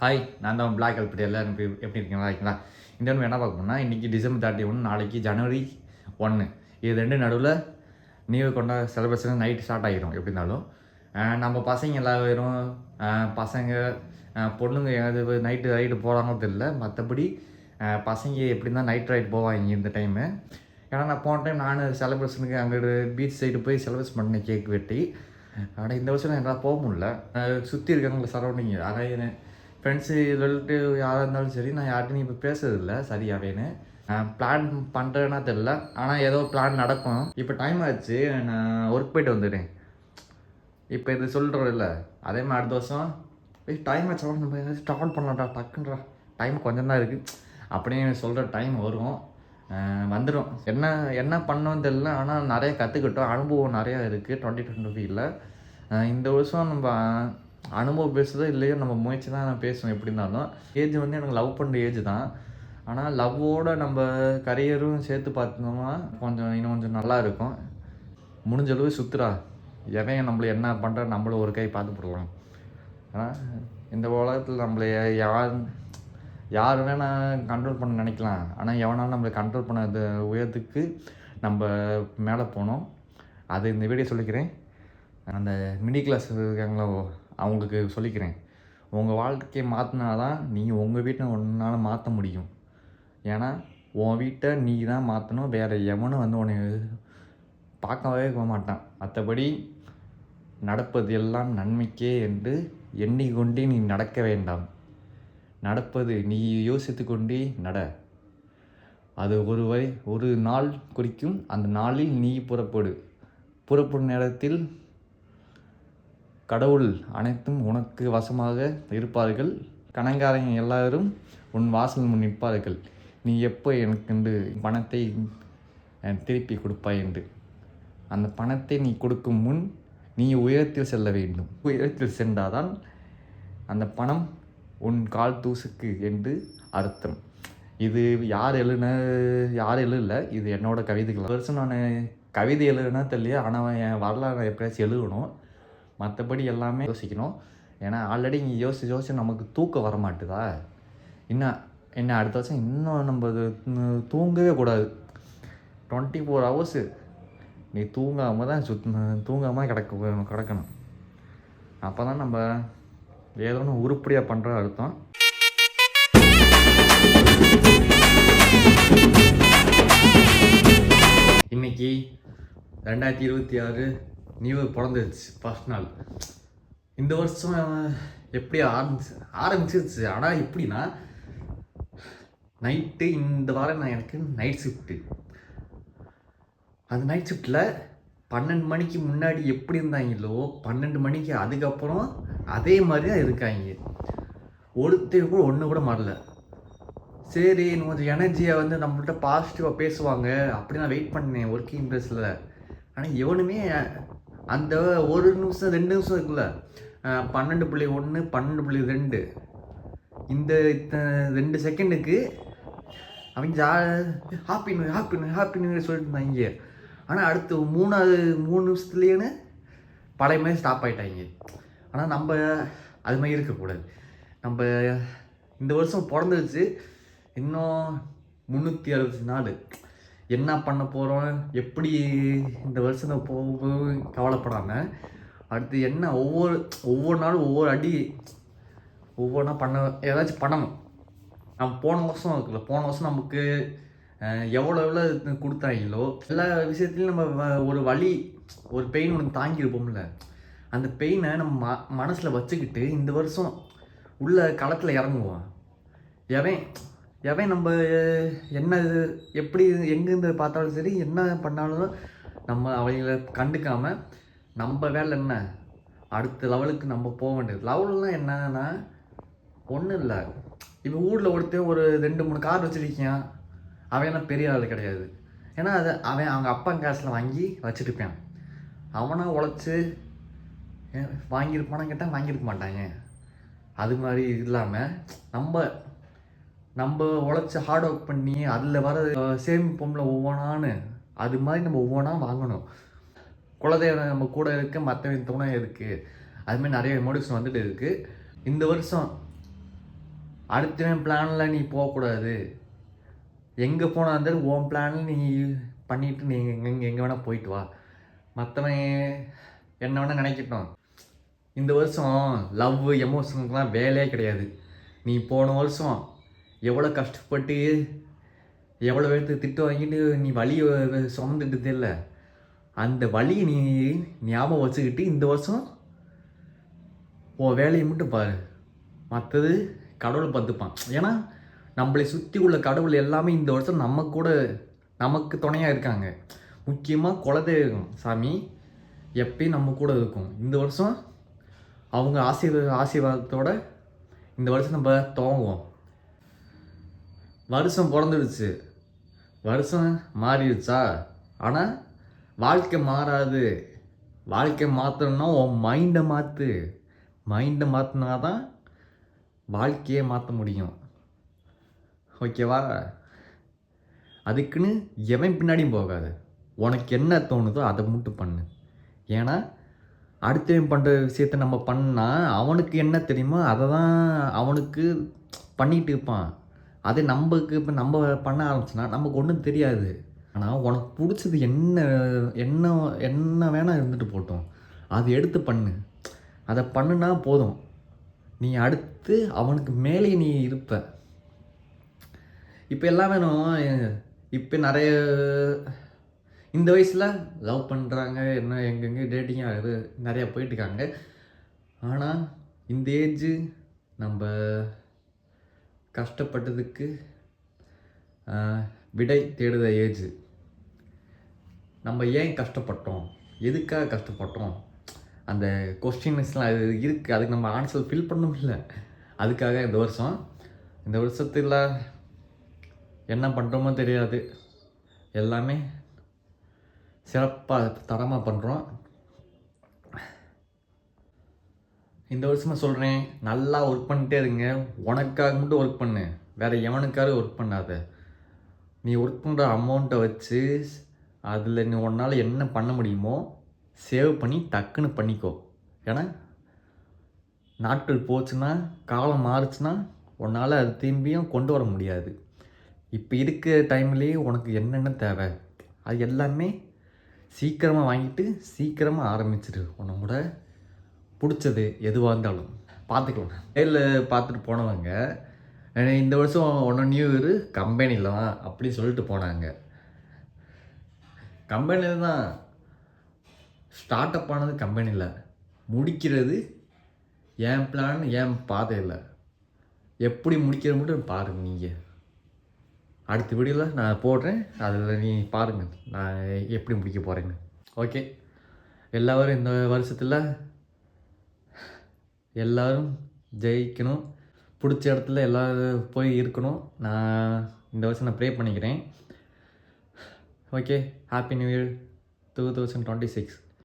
Hi, நான் தான் black கல்பிட்டு எல்லோரும் எப்படி இருக்கீங்களா இருக்கீங்களா? இந்த ஒன்று என்ன பார்க்க போனால் இன்றைக்கி டிசம்பர் 31, நாளைக்கு ஜனவரி 1. இது ரெண்டு நடுவில் நியூ கொண்ட செலிப்ரேஷன் நைட்டு ஸ்டார்ட் ஆகிடும். எப்படி இருந்தாலும் நம்ம பசங்க எல்லாரும் பசங்க பொண்ணுங்க எதாவது நைட்டு போகிறாங்களோ தெரியல. மற்றபடி பசங்க எப்படி தான் நைட் ரைட் போவாங்க இந்த டைமு. ஏன்னா நான் போன டைம் நான் செலிப்ரேஷனுக்கு அங்கே பீச் சைடு போய் செலிப்ரேஷன் பண்ணேன் கேக் வெட்டி. ஆனால் இந்த வருஷம் என்னால் போக முடியல. சுற்றி இருக்காங்கள சரௌண்டிங், அதான் ஃப்ரெண்ட்ஸு ரிலேட்டிவ் யாராக இருந்தாலும் சரி, நான் யார்கிட்டையும் இப்போ பேசுறதில்ல சரியாகவேன்னு. பிளான் பண்ணுறேன்னா தெரில, ஆனால் ஏதோ பிளான் நடக்கும். இப்போ டைம் ஆச்சு, நான் ஒர்க் போய்ட்டு வந்துடுறேன். இப்போ இது சொல்கிறோம் இல்லை, அதே மாதிரி அடுத்த வருஷம் டைம் ஆச்சு நம்ம ஏதாச்சும் ட்ராவல் பண்ணலாம்டா டக்குன்றா, டைம் கொஞ்சம் தான் இருக்குது அப்படின்னு சொல்கிற டைம் வரும், வந்துடும். என்ன பண்ணோன்னு தெரில, ஆனால் நிறைய கற்றுக்கிட்டோம், அனுபவம் நிறையா இருக்குது 2023. இந்த வருஷம் நம்ம அனுபவம் பேசுதோ இல்லையோ நம்ம முயற்சி தான் நான் பேசுவேன். எப்படி இருந்தாலும் ஏஜ் வந்து எனக்கு லவ் பண்ணுற ஏஜ் தான். ஆனால் லவ்வோடு நம்ம கரியரும் சேர்த்து பார்த்தோம்னா இன்னும் கொஞ்சம் நல்லா இருக்கும். முடிஞ்ச அளவு சுற்றுறா, எவன் நம்மளை என்ன பண்ணுற நம்மளும் ஒரு கை பார்த்து போடுவோம். ஆனால் இந்த உலகத்தில் நம்மளை யார் வேணால் கண்ட்ரோல் பண்ண நினைக்கலாம், ஆனால் எவனாலும் நம்மளை கண்ட்ரோல் பண்ண உயரத்துக்கு நம்ம மேலே போனோம். அது இந்த வீடியோ சொல்லிக்கிறேன். அந்த மிடில் கிளாஸ் இருக்காங்களோ அவங்களுக்கு சொல்லிக்கிறேன், உங்கள் வாழ்க்கையை மாற்றினா தான் நீங்கள் உங்கள் வீட்டை ஒன்றால் மாற்ற முடியும். ஏன்னா உன் வீட்டை நீ தான் மாற்றணும், வேறு எவனும் வந்து உன்னை பார்க்கவே போக மாட்டான். மற்றபடி நடப்பது எல்லாம் நன்மைக்கே என்று எண்ணிக்கொண்டே நீ நடக்க வேண்டாம். நடப்பது நீ யோசித்து கொண்டே நட. அது ஒரு நாள் குறிக்கும். அந்த நாளில் நீ புறப்படும் நேரத்தில் கடவுள் அனைத்தும் உனக்கு வசமாக இருப்பார்கள். கணக்காரங்க எல்லாரும் உன் வாசல் முன் நிற்பார்கள். நீ எப்போ எனக்கு பணத்தை திருப்பி கொடுப்பாய் என்று. அந்த பணத்தை நீ கொடுக்கும் முன் நீ உயரத்தில் செல்ல வேண்டும். உயரத்தில் சென்றாதான் அந்த பணம் உன் கால் தூசுக்கு என்று அர்த்தம். இது யார் எழுதல, இது என்னோட கவிதைகள். வருஷம் நான் கவிதை எழுதுனா தெரியல, ஆனால் என் வரலாறு எப்படியாச்சும் எழுதணும். மற்றபடி எல்லாமே யோசிக்கணும். ஏன்னா ஆல்ரெடி இங்கே யோசிச்சு நமக்கு தூக்கம் வர மாட்டுதா. என்ன அடுத்த வருஷம் இன்னும் நம்ம தூங்கவே கூடாது. 24 hours நீ தூங்காமல் தான் தூங்காமல் கிடக்கணும். அப்போ தான் நம்ம ஏதோ ஒன்று உருப்படியாக பண்ணுற அர்த்தம். இன்னைக்கு 2026 நியூ பிறந்துருச்சு, ஃபர்ஸ்ட் நாள். இந்த வருஷம் எப்படி ஆரம்பிச்சிருச்சு. ஆனால் எப்படின்னா நைட்டு இந்த வாரம் எனக்கு நைட் ஷிஃப்ட்டு. அந்த நைட் ஷிஃப்ட்டில் 12 மணிக்கு முன்னாடி எப்படி இருந்தாங்களோ 12 மணிக்கு அதுக்கப்புறம் அதே மாதிரி தான் இருக்காங்க. ஒருத்தர் கூட ஒன்று கூட மாறல. சரி இன்னும் கொஞ்சம் எனர்ஜியாக வந்து நம்மள்கிட்ட பாசிட்டிவாக பேசுவாங்க அப்படி நான் வெயிட் பண்ணேன் ஒர்க்கிங் ப்ளேஸில். ஆனால் எவனுமே அந்த 1 நிமிஷம் 2 நிமிஷம் இருக்குல்ல, 12.1 12.2 இந்த 2 செகண்டுக்கு அவங்க ஹாப்பி நியூ சொல்லிட்டு இருந்தாங்க. ஆனால் அடுத்து 3 நிமிஷத்துலேயே பழைய மாதிரி ஸ்டாப் ஆகிட்டாங்க. ஆனால் நம்ம அது மாதிரி இருக்கக்கூடாது. நம்ம இந்த வருஷம் பிறந்துருச்சு, இன்னும் 360 நாள் என்ன பண்ண போகிறோம், எப்படி இந்த வருஷம் போகும் கவலைப்படாமல் அடுத்து என்ன ஒவ்வொரு நாளும் ஒவ்வொன்றா ஏதாச்சும் பண்ணணும். நம்ம போன வருஷம் நமக்கு எவ்வளோ கொடுத்தாங்களோ எல்லா விஷயத்துலையும் நம்ம ஒரு வலி ஒரு பெயின் ஒன்று தாங்கியிருப்போம்ல, அந்த பெயினை நம்ம மனசில் வச்சுக்கிட்டு இந்த வருஷம் உள்ள களத்தில் இறங்குவோம். எவன் நம்ம என்ன எப்படி எங்கேருந்து பார்த்தாலும் சரி, என்ன பண்ணாலும் நம்ம அவங்கள கண்டுக்காமல் நம்ம வேலை என்ன அடுத்த லெவலுக்கு நம்ம போக வேண்டியது. லெவல்லாம் என்னன்னா ஒன்றும் இல்லை. இப்போ ஊரில் ஒருத்தர் ஒரு 2-3 கார் வச்சுருக்கான், அவன் பெரிய ஆள் கிடையாது. ஏன்னா அவன் அவங்க அப்பா காசில் வாங்கி வச்சுருப்பான். அவனாக உழைச்சி வாங்கியிருப்பானு கேட்டால் வாங்கியிருக்க மாட்டாங்க. அது மாதிரி இல்லாமல் நம்ம உழைச்சி ஹார்ட் ஒர்க் பண்ணி அதில் வர சேமிப்போம்ல ஒவ்வொன்றான்னு, அது மாதிரி நம்ம ஒவ்வொன்றா வாங்கணும். குலதெய்வம் நம்ம கூட இருக்க, மற்றவங்க துணை இருக்குது, அதுமாதிரி நிறைய மோட்டிவேஷன் வந்துட்டு இருக்குது. இந்த வருஷம் அடுத்த பிளானில் நீ போகக்கூடாது. எங்கே போனால் இருந்தாலும் உன் பிளானில் நீ பண்ணிவிட்டு நீ எங்கே வேணால் போயிட்டு வா. மற்றவன் என்ன வேணால் நினைக்கட்டும். இந்த வருஷம் லவ் எமோஷனுக்குலாம் வேலையே கிடையாது. நீ போன வருஷம் எவ்வளோ கஷ்டப்பட்டு எவ்வளோ பேர்த்து திட்டு வாங்கிட்டு நீ வலியை சுமந்துட்டு இல்லை, அந்த வலியை நீ ஞாபகம் வச்சுக்கிட்டு இந்த வருஷம் உன் வேலையை மட்டும் பாரு. மற்றது கடவுளை பார்த்துப்பான். ஏன்னா நம்மளை சுற்றி உள்ள கடவுள் எல்லாமே இந்த வருஷம் நமக்கு துணையாக இருக்காங்க. முக்கியமாக குலதெய்வம் சாமி எப்பயும் நம்ம கூட இருக்கும். இந்த வருஷம் அவங்க ஆசீர்வாதத்தோட இந்த வருஷம் நம்ம துவங்குவோம். வருஷம் பிறந்துடுச்சு, வருஷம் மாறிடுச்சா? ஆனால் வாழ்க்கை மாறாது. வாழ்க்கை மாற்றணும்னா உன் மைண்டை மாற்று. மைண்டை மாற்றினா தான் வாழ்க்கையே மாற்ற முடியும். ஓகேவா? அதுக்குன்னு எவன் பின்னாடியும் போகாது. உனக்கு என்ன தோணுதோ அதை மட்டும் பண்ணு. ஏன்னா அடுத்தவன் பண்ணுற விஷயத்த நம்ம பண்ணால் அவனுக்கு என்ன தெரியுமோ அதை தான் அவனுக்கு பண்ணிகிட்டு இருப்பான். அதே நம்மளுக்கு இப்போ நம்ம பண்ண ஆரம்பிச்சோன்னா நமக்கு ஒன்றும் தெரியாது. ஆனால் உனக்கு பிடிச்சது என்ன என்ன என்ன வேணால் இருந்துட்டு போட்டோம், அதை எடுத்து பண்ணு. அதை பண்ணுனா போதும், நீ அடுத்து அவனுக்கு மேலே நீ இருப்ப. இப்போ எல்லாம் வேணும். இப்போ நிறைய இந்த வயசில் லவ் பண்ணுறாங்க, என்ன எங்கெங்கே டேட்டிங்காக இது நிறையா போயிட்டுருக்காங்க. ஆனால் இந்த ஏஜு நம்ம கஷ்டப்பட்டதுக்கு விடை தேடுத ஏஜ். நம்ம ஏன் கஷ்டப்பட்டோம், எதுக்காக கஷ்டப்பட்டோம், அந்த கொஸ்டின்ஸ்லாம் அது இருக்குது. அதுக்கு நம்ம ஆன்சர் ஃபில் பண்ணவும் இல்லை. அதுக்காக இந்த வருஷத்தில் என்ன பண்ணுறோமோ தெரியாது. எல்லாமே சிறப்பாக தரமாக பண்ணுறோம். இந்த வருஷமாக சொல்கிறேன், நல்லா ஒர்க் பண்ணிட்டே இருங்க. உனக்காக மட்டும் ஒர்க் பண்ணு, வேறு எவனுக்காக ஒர்க் பண்ணாத. நீ ஒர்க் பண்ணுற அமௌண்ட்டை வச்சு அதில் நீ உன்னால் என்ன பண்ண முடியுமோ சேவ் பண்ணி டக்குன்னு பண்ணிக்கோ. ஏன்னா நாட்கள் போச்சுன்னா, காலம் மாறுச்சுன்னா உன்னால் அது திரும்பியும் கொண்டு வர முடியாது. இப்போ இருக்கிற டைம்லேயே உனக்கு என்னென்ன தேவை அது எல்லாமே சீக்கிரமாக வாங்கிட்டு சீக்கிரமாக ஆரம்பிச்சிடு. உன்னோட பிடிச்சது எதுவாக இருந்தாலும் பார்த்துக்கலாம். நேரில் பார்த்துட்டு போனவங்க இந்த வருஷம் நியூ இயர் கம்பெனியில் தான் அப்படி சொல்லிட்டு போனாங்க. கம்பெனியில் தான் ஸ்டார்ட் அப் ஆனது, கம்பெனியில் முடிக்கிறது என் பிளான், என் பாதையில். எப்படி முடிக்கிற மட்டும் பாருங்கள். நீங்கள் அடுத்த வீடியோவில் நான் போடுறேன், அதில் நீ பாருங்கள் நான் எப்படி முடிக்க போகிறேன்னு. ஓகே, எல்லோரும் இந்த வருஷத்தில் எல்லோரும் ஜெயிக்கணும், பிடிச்ச இடத்துல எல்லோரும் போய் இருக்கணும். நான் இந்த வருஷம் நான் ப்ரே பண்ணிக்கிறேன். Okay, happy new year 2026.